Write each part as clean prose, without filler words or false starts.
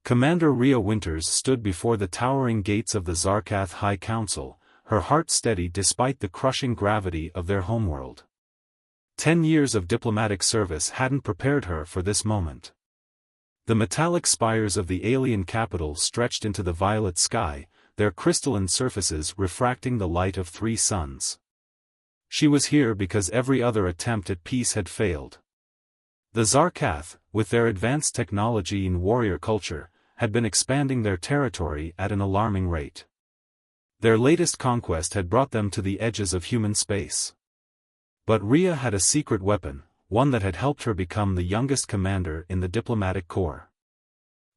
Commander Rhea Winters stood before the towering gates of the Zarkath High Council, her heart steady despite the crushing gravity of their homeworld. 10 years of diplomatic service hadn't prepared her for this moment. The metallic spires of the alien capital stretched into the violet sky, their crystalline surfaces refracting the light of 3 suns. She was here because every other attempt at peace had failed. The Zarkath, with their advanced technology and warrior culture, had been expanding their territory at an alarming rate. Their latest conquest had brought them to the edges of human space. But Rhea had a secret weapon, one that had helped her become the youngest commander in the diplomatic corps.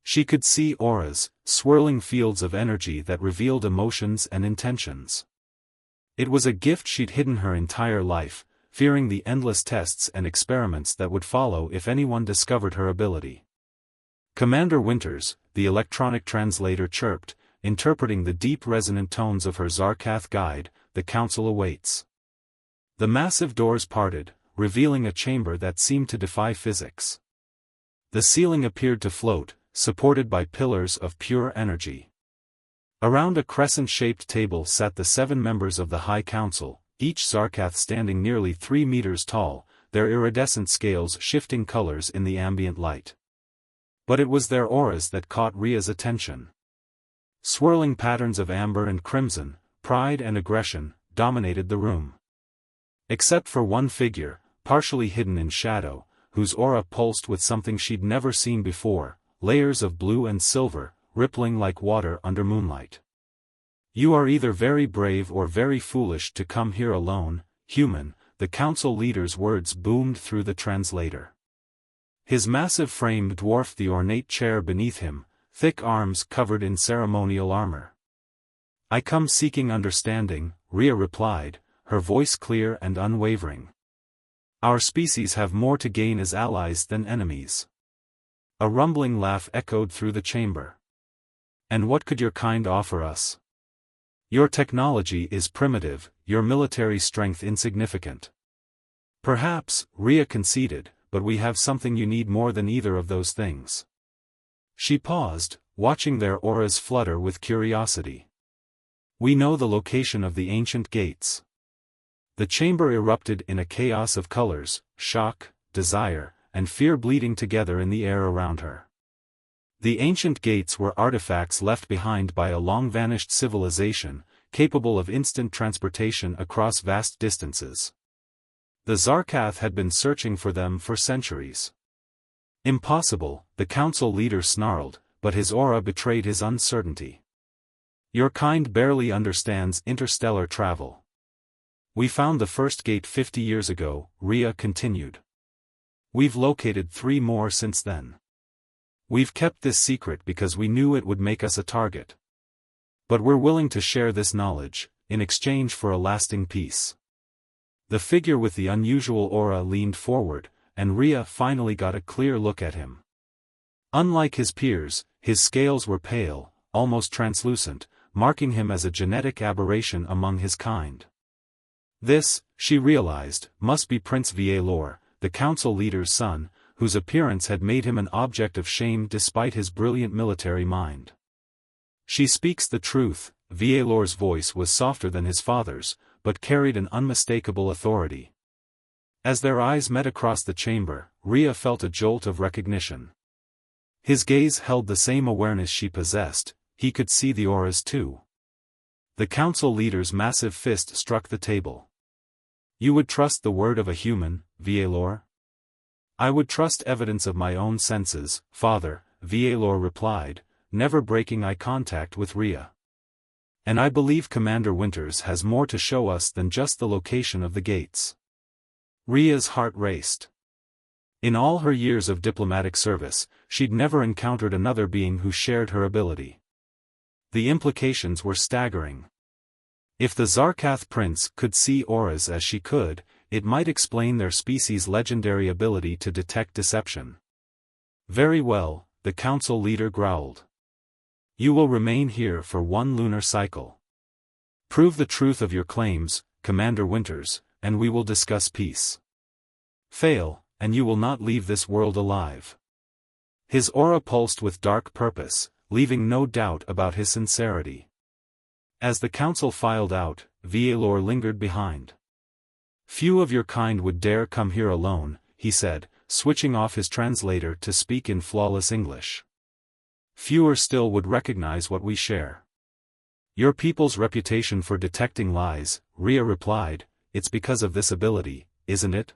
She could see auras, swirling fields of energy that revealed emotions and intentions. It was a gift she'd hidden her entire life, fearing the endless tests and experiments that would follow if anyone discovered her ability. Commander Winters, the electronic translator chirped, interpreting the deep resonant tones of her Zarkath guide. The council awaits. The massive doors parted, revealing a chamber that seemed to defy physics. The ceiling appeared to float, supported by pillars of pure energy. Around a crescent-shaped table sat the 7 members of the High Council, each Zarkath standing nearly 3 meters tall, their iridescent scales shifting colors in the ambient light. But it was their auras that caught Rhea's attention. Swirling patterns of amber and crimson, pride and aggression, dominated the room. Except for one figure, partially hidden in shadow, whose aura pulsed with something she'd never seen before, layers of blue and silver, rippling like water under moonlight. "You are either very brave or very foolish to come here alone, human," the council leader's words boomed through the translator. His massive frame dwarfed the ornate chair beneath him, thick arms covered in ceremonial armor. "I come seeking understanding," Rhea replied, her voice clear and unwavering. "Our species have more to gain as allies than enemies." A rumbling laugh echoed through the chamber. "And what could your kind offer us? Your technology is primitive, your military strength insignificant." "Perhaps," Rhea conceded, "but we have something you need more than either of those things." She paused, watching their auras flutter with curiosity. "We know the location of the ancient gates." The chamber erupted in a chaos of colors, shock, desire, and fear bleeding together in the air around her. The ancient gates were artifacts left behind by a long-vanished civilization, capable of instant transportation across vast distances. The Zarkath had been searching for them for centuries. "Impossible," the council leader snarled, but his aura betrayed his uncertainty. "Your kind barely understands interstellar travel." "We found the first gate 50 years ago," Rhea continued. "We've located 3 more since then. We've kept this secret because we knew it would make us a target. But we're willing to share this knowledge, in exchange for a lasting peace." The figure with the unusual aura leaned forward, and Rhea finally got a clear look at him. Unlike his peers, his scales were pale, almost translucent, marking him as a genetic aberration among his kind. This, she realized, must be Prince Vielor, the council leader's son, whose appearance had made him an object of shame despite his brilliant military mind. "She speaks the truth," Vielor's voice was softer than his father's, but carried an unmistakable authority. As their eyes met across the chamber, Rhea felt a jolt of recognition. His gaze held the same awareness she possessed, he could see the auras too. The council leader's massive fist struck the table. "You would trust the word of a human, Vielor?" "I would trust evidence of my own senses, father," Vielor replied, never breaking eye contact with Rhea. "And I believe Commander Winters has more to show us than just the location of the gates." Rhea's heart raced. In all her years of diplomatic service, she'd never encountered another being who shared her ability. The implications were staggering. If the Zarkath prince could see auras as she could, it might explain their species' legendary ability to detect deception. "Very well," the council leader growled. "You will remain here for 1 lunar cycle. Prove the truth of your claims, Commander Winters, and we will discuss peace. Fail, and you will not leave this world alive." His aura pulsed with dark purpose, leaving no doubt about his sincerity. As the council filed out, Vialor lingered behind. "Few of your kind would dare come here alone," he said, switching off his translator to speak in flawless English. "Fewer still would recognize what we share." "Your people's reputation for detecting lies," Rhea replied, "it's because of this ability, isn't it?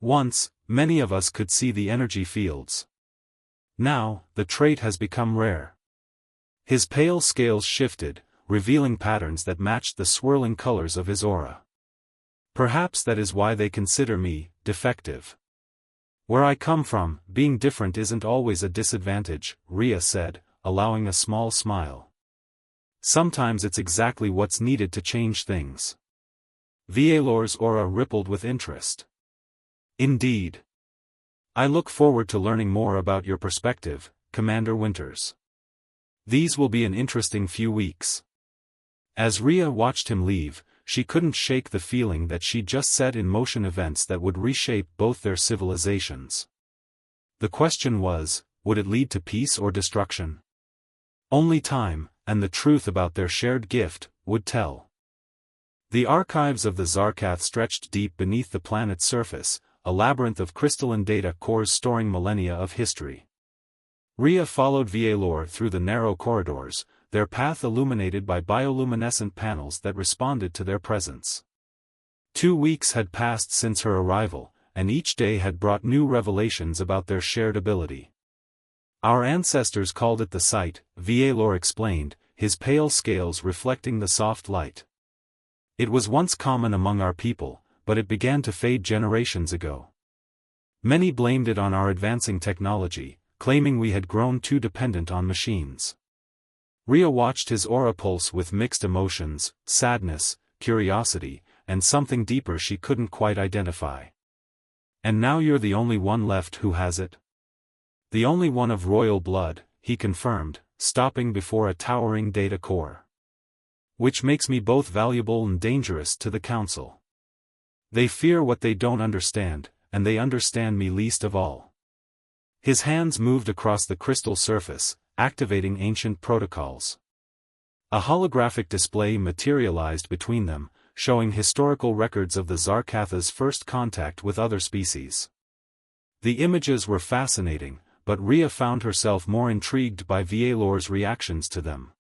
Once, many of us could see the energy fields. Now, the trait has become rare." His pale scales shifted, revealing patterns that matched the swirling colors of his aura. "Perhaps that is why they consider me defective. Where I come from, being different isn't always a disadvantage," Rhea said, allowing a small smile. "Sometimes it's exactly what's needed to change things." Vialor's aura rippled with interest. "Indeed. I look forward to learning more about your perspective, Commander Winters. These will be an interesting few weeks." As Rhea watched him leave, she couldn't shake the feeling that she'd just set in motion events that would reshape both their civilizations. The question was, would it lead to peace or destruction? Only time, and the truth about their shared gift, would tell. The archives of the Zarkath stretched deep beneath the planet's surface, a labyrinth of crystalline data cores storing millennia of history. Rhea followed Vialor through the narrow corridors, their path illuminated by bioluminescent panels that responded to their presence. 2 weeks had passed since her arrival, and each day had brought new revelations about their shared ability. "Our ancestors called it the sight," Vialor explained, his pale scales reflecting the soft light. "It was once common among our people, but it began to fade generations ago. Many blamed it on our advancing technology, claiming we had grown too dependent on machines." Rhea watched his aura pulse with mixed emotions, sadness, curiosity, and something deeper she couldn't quite identify. "And now you're the only one left who has it?" "The only one of royal blood," he confirmed, stopping before a towering data core. "Which makes me both valuable and dangerous to the Council. They fear what they don't understand, and they understand me least of all." His hands moved across the crystal surface, activating ancient protocols. A holographic display materialized between them, showing historical records of the Zarkath's first contact with other species. The images were fascinating, but Rhea found herself more intrigued by Vialor's reactions to them.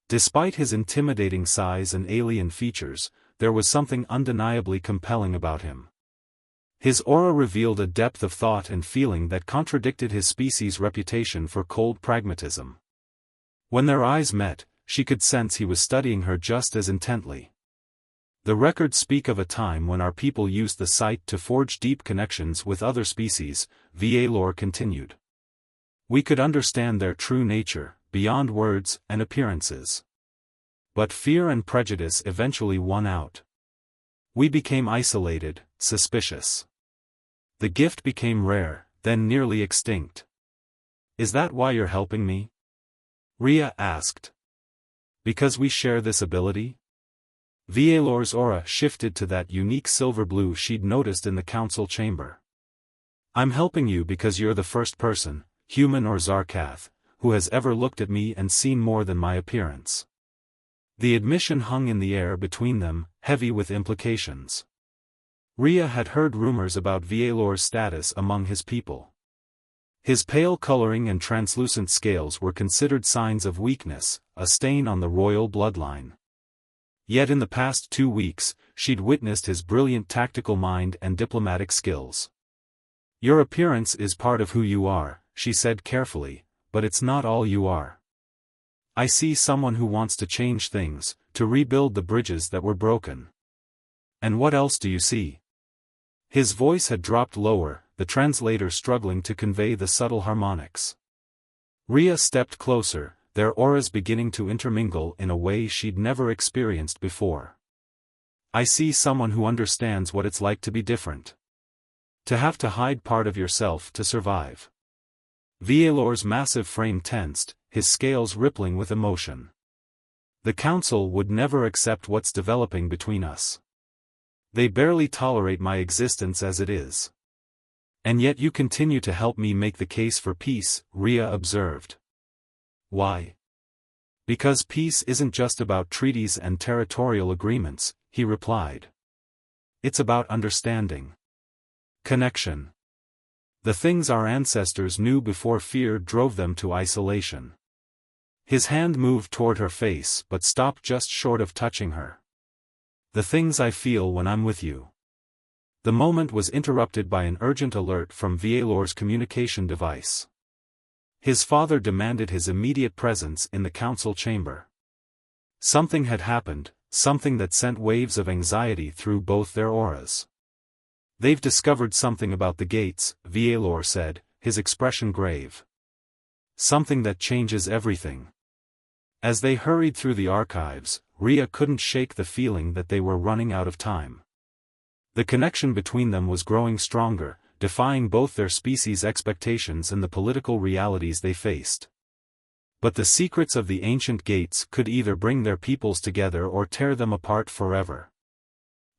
Despite his intimidating size and alien features, there was something undeniably compelling about him. His aura revealed a depth of thought and feeling that contradicted his species' reputation for cold pragmatism. When their eyes met, she could sense he was studying her just as intently. "The records speak of a time when our people used the sight to forge deep connections with other species," Vialor continued. "We could understand their true nature, beyond words and appearances. But fear and prejudice eventually won out. We became isolated, suspicious. The gift became rare, then nearly extinct." "Is that why you're helping me?" Rhea asked. "Because we share this ability?" Vialor's aura shifted to that unique silver blue she'd noticed in the council chamber. "I'm helping you because you're the first person, human or Zarkath, who has ever looked at me and seen more than my appearance." The admission hung in the air between them, heavy with implications. Rhea had heard rumors about Vialor's status among his people. His pale coloring and translucent scales were considered signs of weakness, a stain on the royal bloodline. Yet in the past 2 weeks, she'd witnessed his brilliant tactical mind and diplomatic skills. "Your appearance is part of who you are," she said carefully, "but it's not all you are. I see someone who wants to change things, to rebuild the bridges that were broken." "And what else do you see?" His voice had dropped lower, the translator struggling to convey the subtle harmonics. Rhea stepped closer, their auras beginning to intermingle in a way she'd never experienced before. "I see someone who understands what it's like to be different. To have to hide part of yourself to survive." Vialor's massive frame tensed, his scales rippling with emotion. "The Council would never accept what's developing between us. They barely tolerate my existence as it is. And yet you continue to help me make the case for peace, Rhea observed. Why? Because peace isn't just about treaties and territorial agreements, he replied. It's about understanding. Connection. The things our ancestors knew before fear drove them to isolation. His hand moved toward her face but stopped just short of touching her. The things I feel when I'm with you. The moment was interrupted by an urgent alert from Vialor's communication device. His father demanded his immediate presence in the council chamber. Something had happened, something that sent waves of anxiety through both their auras. They've discovered something about the gates, Vialor said, his expression grave. Something that changes everything. As they hurried through the archives, Rhea couldn't shake the feeling that they were running out of time. The connection between them was growing stronger, defying both their species' expectations and the political realities they faced. But the secrets of the ancient gates could either bring their peoples together or tear them apart forever.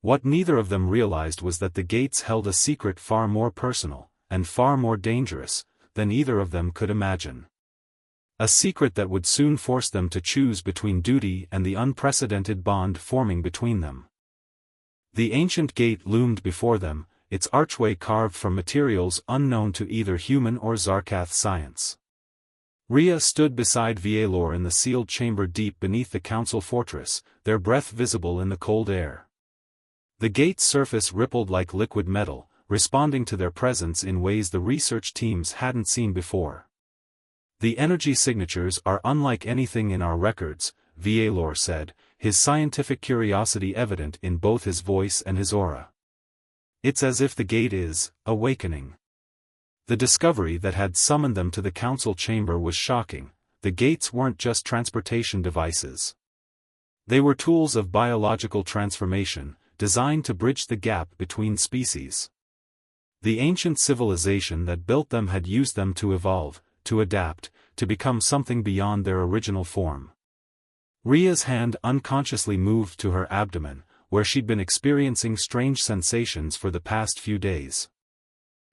What neither of them realized was that the gates held a secret far more personal, and far more dangerous, than either of them could imagine. A secret that would soon force them to choose between duty and the unprecedented bond forming between them. The ancient gate loomed before them, its archway carved from materials unknown to either human or Zarkath science. Rhea stood beside Vialor in the sealed chamber deep beneath the council fortress, their breath visible in the cold air. The gate's surface rippled like liquid metal, responding to their presence in ways the research teams hadn't seen before. The energy signatures are unlike anything in our records, Vialor said, his scientific curiosity evident in both his voice and his aura. It's as if the gate is awakening. The discovery that had summoned them to the council chamber was shocking. The gates weren't just transportation devices. They were tools of biological transformation, designed to bridge the gap between species. The ancient civilization that built them had used them to evolve, to adapt, to become something beyond their original form. Rhea's hand unconsciously moved to her abdomen, where she'd been experiencing strange sensations for the past few days.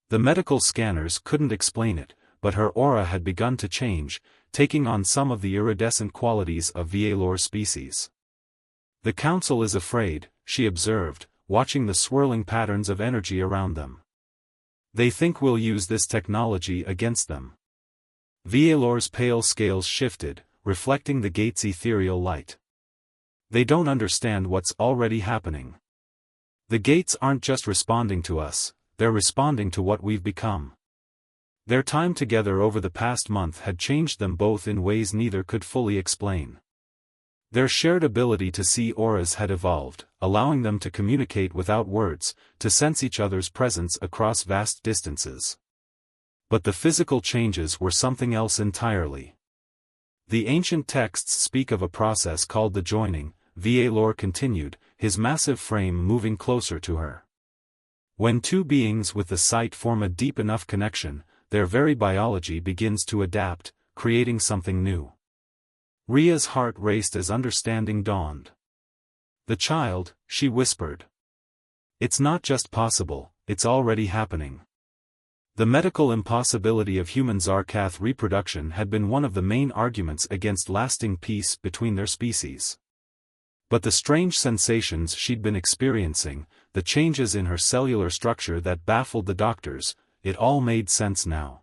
The medical scanners couldn't explain it, but her aura had begun to change, taking on some of the iridescent qualities of Vialor's species. The council is afraid, she observed, watching the swirling patterns of energy around them. They think we'll use this technology against them. Vialor's pale scales shifted, reflecting the gate's ethereal light. They don't understand what's already happening. The gates aren't just responding to us, they're responding to what we've become. Their time together over the past month had changed them both in ways neither could fully explain. Their shared ability to see auras had evolved, allowing them to communicate without words, to sense each other's presence across vast distances. But the physical changes were something else entirely. The ancient texts speak of a process called the joining, Vialor continued, his massive frame moving closer to her. When two beings with the sight form a deep enough connection, their very biology begins to adapt, creating something new. Rhea's heart raced as understanding dawned. The child, she whispered. It's not just possible, it's already happening. The medical impossibility of human Zarkath reproduction had been one of the main arguments against lasting peace between their species. But the strange sensations she'd been experiencing, the changes in her cellular structure that baffled the doctors, it all made sense now.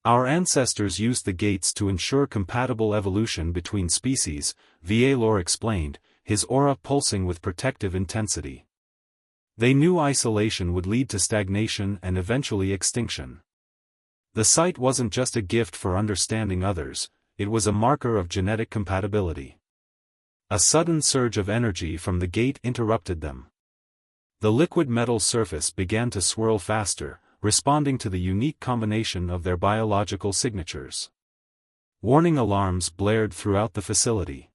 Our ancestors used the gates to ensure compatible evolution between species, Vialor explained, his aura pulsing with protective intensity. They knew isolation would lead to stagnation and eventually extinction. The sight wasn't just a gift for understanding others, it was a marker of genetic compatibility. A sudden surge of energy from the gate interrupted them. The liquid metal surface began to swirl faster, responding to the unique combination of their biological signatures. Warning alarms blared throughout the facility.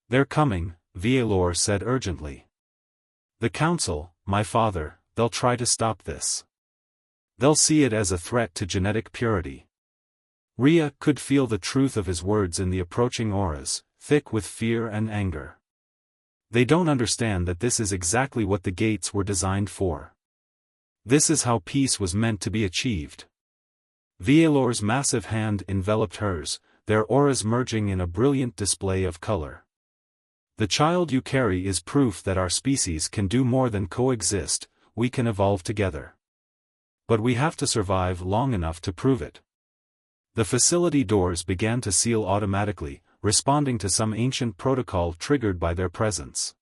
They're coming, Vialor said urgently. The council, my father, they'll try to stop this. They'll see it as a threat to genetic purity. Rhea could feel the truth of his words in the approaching auras, thick with fear and anger. They don't understand that this is exactly what the gates were designed for. This is how peace was meant to be achieved. Vialor's massive hand enveloped hers, their auras merging in a brilliant display of color. The child you carry is proof that our species can do more than coexist, we can evolve together. But we have to survive long enough to prove it. The facility doors began to seal automatically, responding to some ancient protocol triggered by their presence.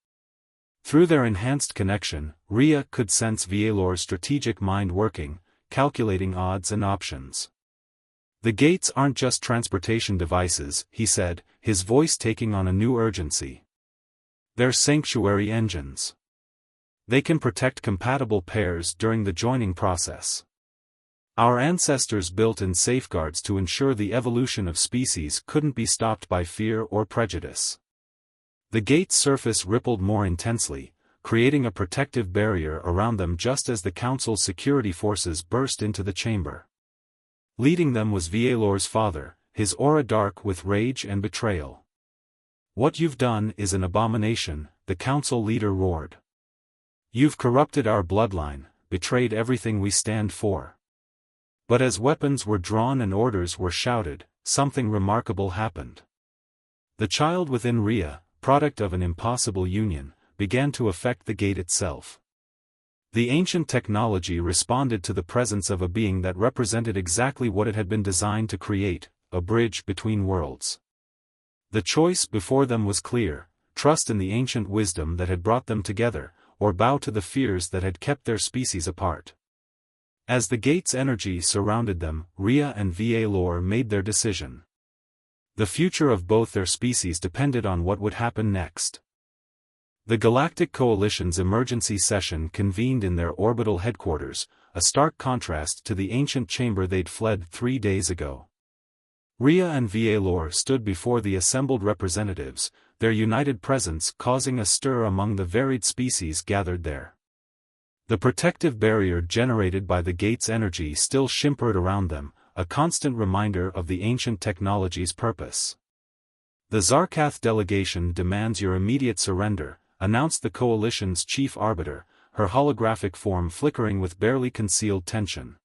Through their enhanced connection, Rhea could sense Vialor's strategic mind working, calculating odds and options. The gates aren't just transportation devices, he said, his voice taking on a new urgency. They're sanctuary engines. They can protect compatible pairs during the joining process. Our ancestors built in safeguards to ensure the evolution of species couldn't be stopped by fear or prejudice. The gate's surface rippled more intensely, creating a protective barrier around them just as the Council's security forces burst into the chamber. Leading them was Vialor's father, his aura dark with rage and betrayal. "What you've done is an abomination," the Council leader roared. "You've corrupted our bloodline, betrayed everything we stand for." But as weapons were drawn and orders were shouted, something remarkable happened. The child within Rhea, product of an impossible union, began to affect the gate itself. The ancient technology responded to the presence of a being that represented exactly what it had been designed to create, a bridge between worlds. The choice before them was clear: trust in the ancient wisdom that had brought them together, or bow to the fears that had kept their species apart. As the gate's energy surrounded them, Rhea and Vialor made their decision. The future of both their species depended on what would happen next. The Galactic Coalition's emergency session convened in their orbital headquarters, a stark contrast to the ancient chamber they'd fled 3 days ago. Rhea and Vialor stood before the assembled representatives, their united presence causing a stir among the varied species gathered there. The protective barrier generated by the gate's energy still shimmered around them, a constant reminder of the ancient technology's purpose. "The Zarkath delegation demands your immediate surrender," announced the Coalition's chief arbiter, her holographic form flickering with barely concealed tension.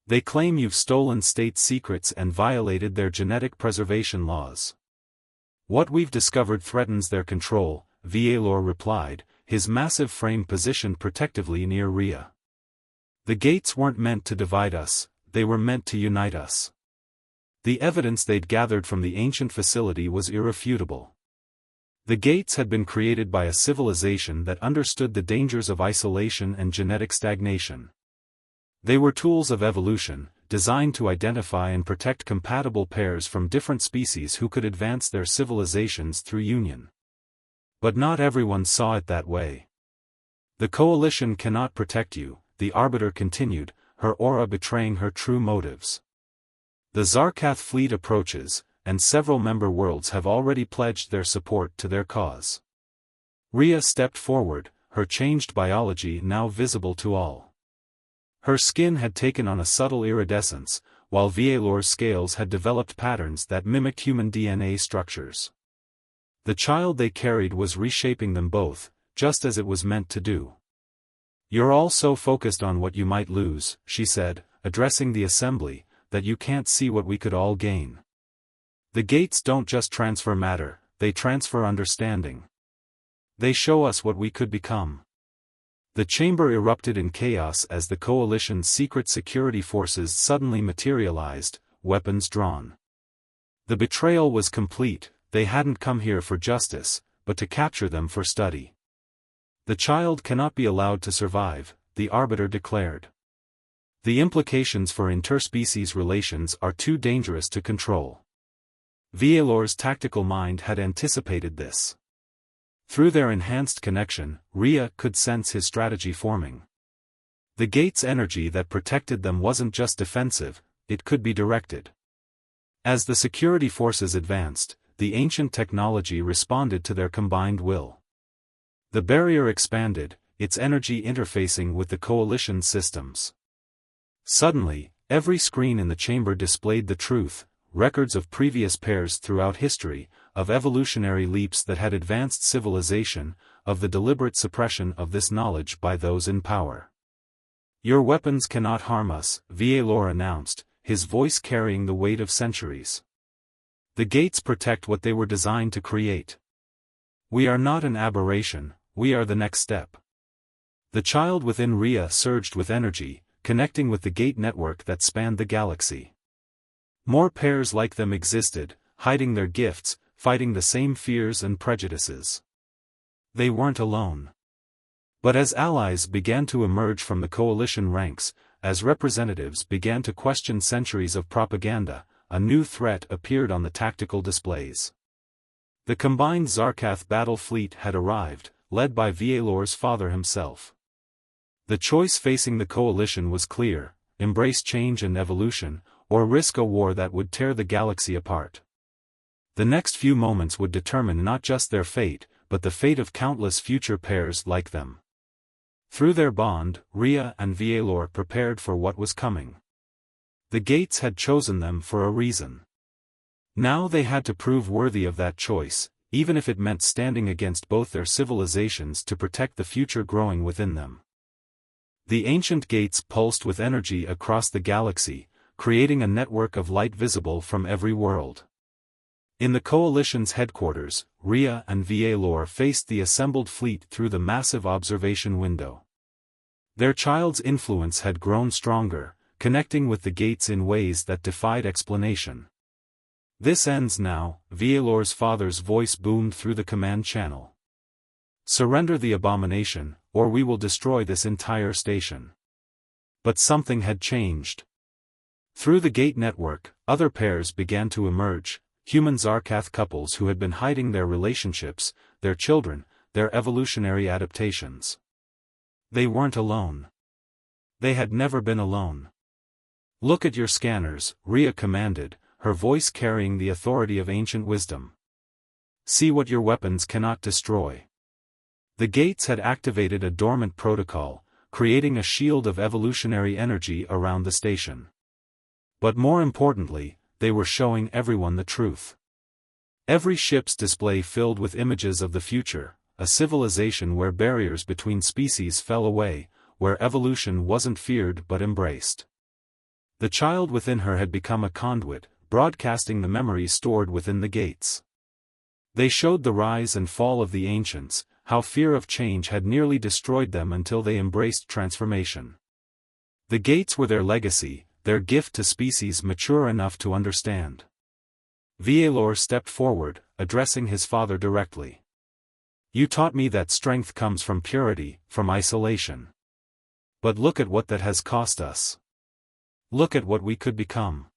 "They claim you've stolen state secrets and violated their genetic preservation laws." "What we've discovered threatens their control," Vialor replied, his massive frame positioned protectively near Rhea. "The gates weren't meant to divide us, they were meant to unite us." The evidence they'd gathered from the ancient facility was irrefutable. The gates had been created by a civilization that understood the dangers of isolation and genetic stagnation. They were tools of evolution, designed to identify and protect compatible pairs from different species who could advance their civilizations through union. But not everyone saw it that way. "The Coalition cannot protect you," the Arbiter continued, her aura betraying her true motives. "The Zarkath fleet approaches, and several member worlds have already pledged their support to their cause." Rhea stepped forward, her changed biology now visible to all. Her skin had taken on a subtle iridescence, while Vialor's scales had developed patterns that mimicked human DNA structures. The child they carried was reshaping them both, just as it was meant to do. "You're all so focused on what you might lose," she said, addressing the assembly, "that you can't see what we could all gain. The gates don't just transfer matter, they transfer understanding. They show us what we could become." The chamber erupted in chaos as the Coalition's secret security forces suddenly materialized, weapons drawn. The betrayal was complete. They hadn't come here for justice, but to capture them for study. "The child cannot be allowed to survive," the Arbiter declared. "The implications for interspecies relations are too dangerous to control." Vialor's tactical mind had anticipated this. Through their enhanced connection, Rhea could sense his strategy forming. The gate's energy that protected them wasn't just defensive, it could be directed. As the security forces advanced, the ancient technology responded to their combined will. The barrier expanded, its energy interfacing with the Coalition systems. Suddenly, every screen in the chamber displayed the truth, records of previous pairs throughout history, of evolutionary leaps that had advanced civilization, of the deliberate suppression of this knowledge by those in power. Your weapons cannot harm us, Valor announced, his voice carrying the weight of centuries. The gates protect what they were designed to create. We are not an aberration, we are the next step. The child within Rhea surged with energy, connecting with the gate network that spanned the galaxy. More pairs like them existed, hiding their gifts, fighting the same fears and prejudices. They weren't alone. But as allies began to emerge from the coalition ranks, as representatives began to question centuries of propaganda, a new threat appeared on the tactical displays. The combined Zarkath battle fleet had arrived, led by Valor's father himself. The choice facing the coalition was clear: embrace change and evolution, or risk a war that would tear the galaxy apart. The next few moments would determine not just their fate, but the fate of countless future pairs like them. Through their bond, Rhea and Valor prepared for what was coming. The gates had chosen them for a reason. Now they had to prove worthy of that choice, even if it meant standing against both their civilizations to protect the future growing within them. The ancient gates pulsed with energy across the galaxy, creating a network of light visible from every world. In the coalition's headquarters, Rhea and Valor faced the assembled fleet through the massive observation window. Their child's influence had grown stronger, connecting with the gates in ways that defied explanation. "This ends now," Valor's father's voice boomed through the command channel. "Surrender the abomination, or we will destroy this entire station." But something had changed. Through the gate network, other pairs began to emerge, human Zarkath couples who had been hiding their relationships, their children, their evolutionary adaptations. They weren't alone. They had never been alone. "Look at your scanners," Rhea commanded, her voice carrying the authority of ancient wisdom. "See what your weapons cannot destroy." The gates had activated a dormant protocol, creating a shield of evolutionary energy around the station. But more importantly, they were showing everyone the truth. Every ship's display filled with images of the future, a civilization where barriers between species fell away, where evolution wasn't feared but embraced. The child within her had become a conduit, broadcasting the memories stored within the gates. They showed the rise and fall of the ancients, how fear of change had nearly destroyed them until they embraced transformation. The gates were their legacy, their gift to species mature enough to understand. Valor stepped forward, addressing his father directly. "You taught me that strength comes from purity, from isolation. But look at what that has cost us. Look at what we could become."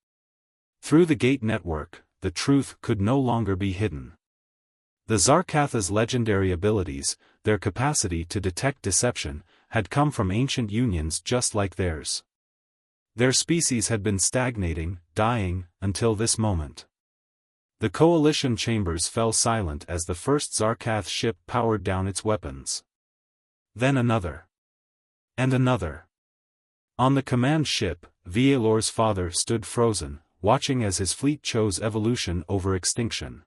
Through the gate network, the truth could no longer be hidden. The Zarkath's legendary abilities, their capacity to detect deception, had come from ancient unions just like theirs. Their species had been stagnating, dying, until this moment. The coalition chambers fell silent as the first Zarkath ship powered down its weapons. Then another. And another. On the command ship, Valor's father stood frozen, watching as his fleet chose evolution over extinction.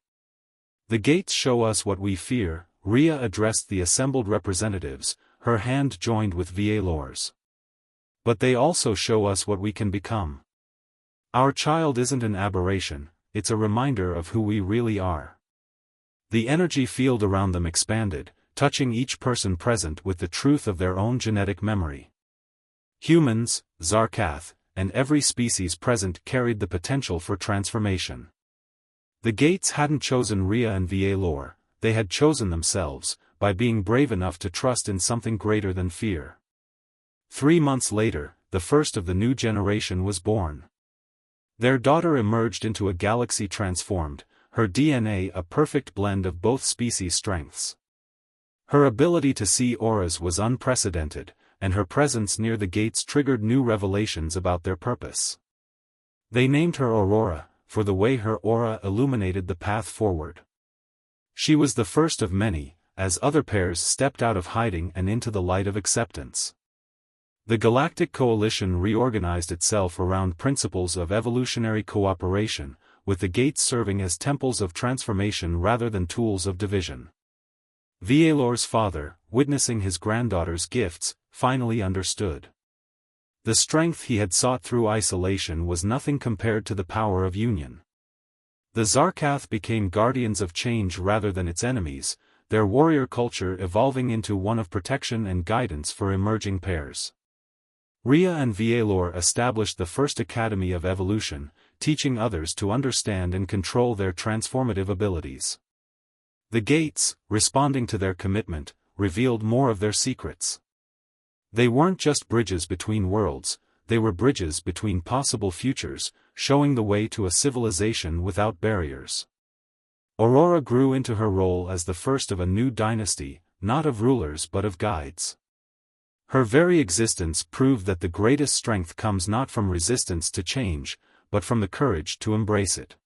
"The gates show us what we fear," Rhea addressed the assembled representatives, her hand joined with Valor's. "But they also show us what we can become. Our child isn't an aberration, it's a reminder of who we really are." The energy field around them expanded, touching each person present with the truth of their own genetic memory. Humans, Zarkath, and every species present carried the potential for transformation. The gates hadn't chosen Rhea and Valor, they had chosen themselves, by being brave enough to trust in something greater than fear. 3 months later, the first of the new generation was born. Their daughter emerged into a galaxy transformed, her DNA a perfect blend of both species' strengths. Her ability to see auras was unprecedented, and her presence near the gates triggered new revelations about their purpose. They named her Aurora, for the way her aura illuminated the path forward. She was the first of many, as other pairs stepped out of hiding and into the light of acceptance. The Galactic Coalition reorganized itself around principles of evolutionary cooperation, with the gates serving as temples of transformation rather than tools of division. Valor's father, witnessing his granddaughter's gifts, finally understood. The strength he had sought through isolation was nothing compared to the power of union. The Zarkath became guardians of change rather than its enemies, their warrior culture evolving into one of protection and guidance for emerging pairs. Rhea and Vialor established the first Academy of Evolution, teaching others to understand and control their transformative abilities. The Gates, responding to their commitment, revealed more of their secrets. They weren't just bridges between worlds, they were bridges between possible futures, showing the way to a civilization without barriers. Aurora grew into her role as the first of a new dynasty, not of rulers but of guides. Her very existence proved that the greatest strength comes not from resistance to change, but from the courage to embrace it.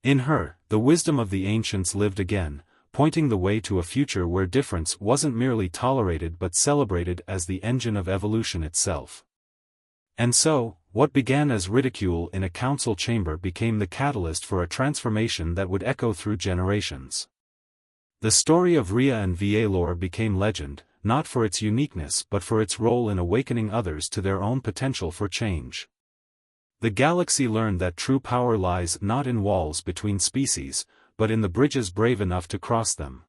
In her, the wisdom of the ancients lived again, pointing the way to a future where difference wasn't merely tolerated but celebrated as the engine of evolution itself. And so, what began as ridicule in a council chamber became the catalyst for a transformation that would echo through generations. The story of Rhea and Vialor became legend, not for its uniqueness but for its role in awakening others to their own potential for change. The galaxy learned that true power lies not in walls between species, but in the bridges brave enough to cross them.